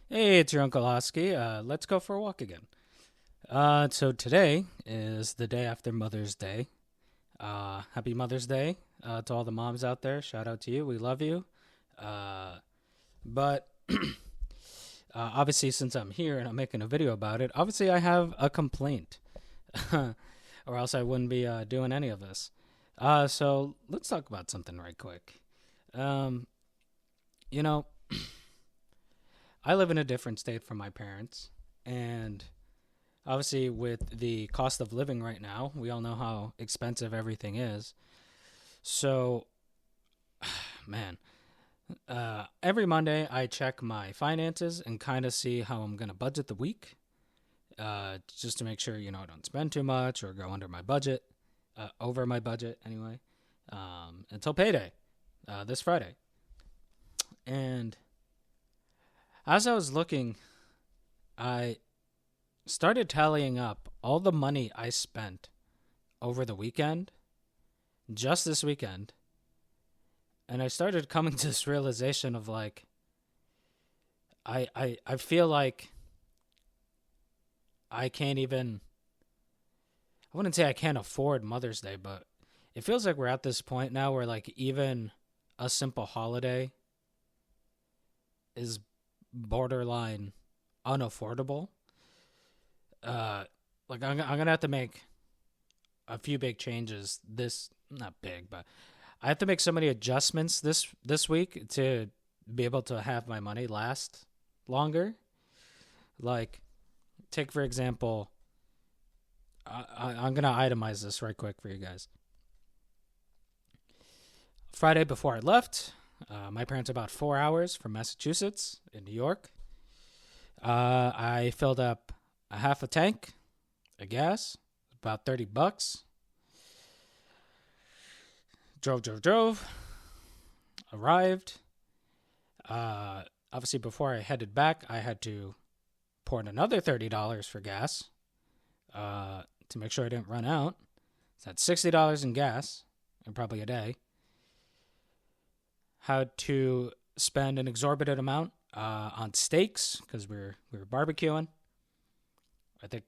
Hey, it's your Uncle Oski. Let's go for a walk again. So today is the day after Mother's Day. Happy Mother's Day to all the moms out there. Shout out to you. We love you. But obviously, since I'm here and I'm making a video about it, obviously I have a complaint, or else I wouldn't be doing any of this. So let's talk about something right quick. Um, you know, I live in a different state from my parents, and obviously, with the cost of living right now, we all know how expensive everything is. So, man, every Monday I check my finances and kind of see how I'm going to budget the week, just to make sure, I don't spend too much or go under my budget, over my budget anyway, until payday, this Friday. And as I was looking, I started tallying up all the money I spent over the weekend, just this weekend, and I started coming to this realization of like I feel like I can't even I wouldn't say I can't afford Mother's Day, but it feels like we're at this point now where like even a simple holiday is borderline unaffordable. Uh like I'm gonna have to make a few big changes this not big, but I have to make so many adjustments this week to be able to have my money last longer. Like, take for example, I'm gonna itemize this right quick for you guys. Friday before I left, my parents are about 4 hours from Massachusetts in New York. I filled up a half a tank of gas, about $30. Drove, arrived. Obviously, before I headed back, I had to pour in another $30 for gas to make sure I didn't run out. So that's $60 in gas in probably a day. Had to spend an exorbitant amount on steaks because we were barbecuing. I think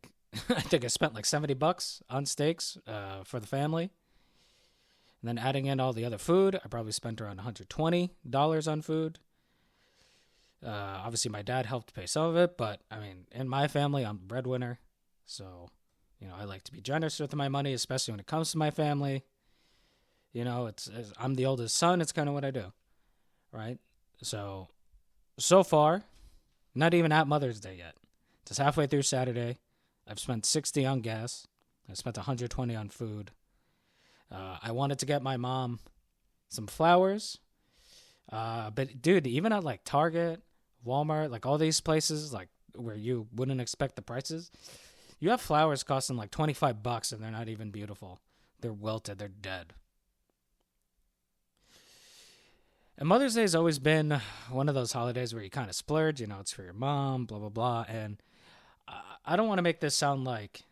I think I spent like $70 on steaks for the family. And then adding in all the other food, I probably spent around $120 on food. Obviously, my dad helped pay some of it, but I mean, in my family, I'm the breadwinner. So, I like to be generous with my money, especially when it comes to my family. I'm the oldest son. It's kind of what I do, right? So far, not even at Mother's Day yet. Just halfway through Saturday, I've spent 60 on gas. I spent 120 on food. I wanted to get my mom some flowers. But dude, even at like Target, Walmart, like all these places, like where you wouldn't expect the prices, you have flowers costing like $25 and they're not even beautiful. They're wilted, they're dead. And Mother's Day has always been one of those holidays where you kind of splurge, it's for your mom, blah, blah, blah. And I don't want to make this sound like,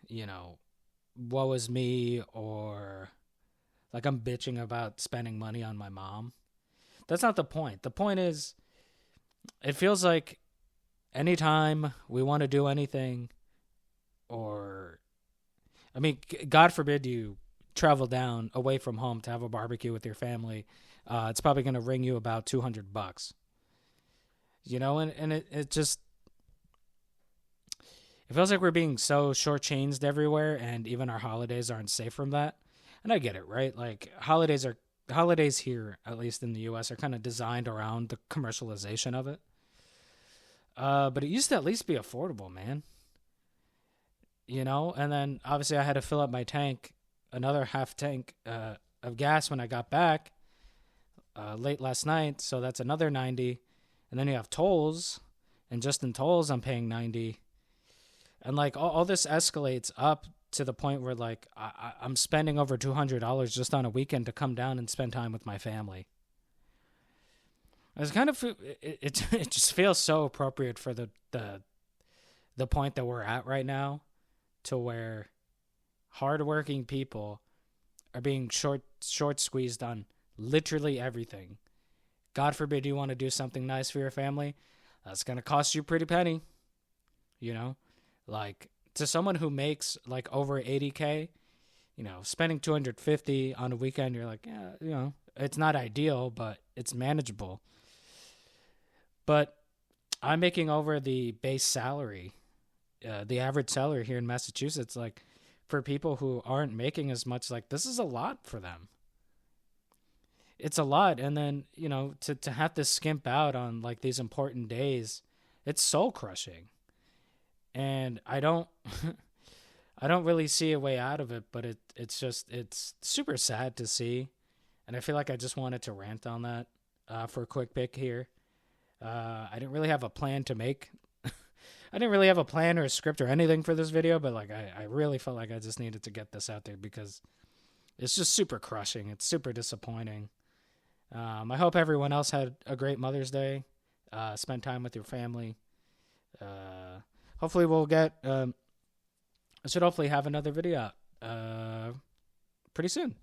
woe is me or like I'm bitching about spending money on my mom. That's not the point. The point is, it feels like anytime we want to do anything, or, I mean, God forbid you travel down away from home to have a barbecue with your family, it's probably going to ring you about $200. And it just, it feels like we're being so shortchanged everywhere, and even our holidays aren't safe from that. And I get it, right? Like, holidays here, at least in the U.S., are kind of designed around the commercialization of it. But it used to at least be affordable, man. And then obviously I had to fill up my tank, another half tank of gas when I got back late last night. So that's another 90. And then you have tolls, and just in tolls I'm paying 90. And like all this escalates up to the point where like I'm spending over $200 just on a weekend to come down and spend time with my family. It's kind of it just feels so appropriate for the point that we're at right now, to where hardworking people are being short squeezed on literally everything. God forbid you want to do something nice for your family. That's going to cost you a pretty penny, you know? Like, to someone who makes like over 80K, spending 250 on a weekend, you're like, yeah, it's not ideal, but it's manageable. But I'm making over the base salary, the average salary here in Massachusetts. Like, for people who aren't making as much, like, this is a lot for them. It's a lot. And then, to have to skimp out on like these important days, it's soul crushing. And I don't I don't really see a way out of it, but it's super sad to see. And I feel like I just wanted to rant on that for a quick pick here. I didn't really have a plan to make. I didn't really have a plan or a script or anything for this video, but like I really felt like I just needed to get this out there because it's just super crushing. It's super disappointing. I hope everyone else had a great Mother's Day. Spend time with your family. Hopefully we'll get. I should hopefully have another video out pretty soon.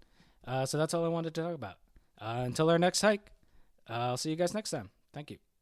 So that's all I wanted to talk about. Until our next hike, I'll see you guys next time. Thank you.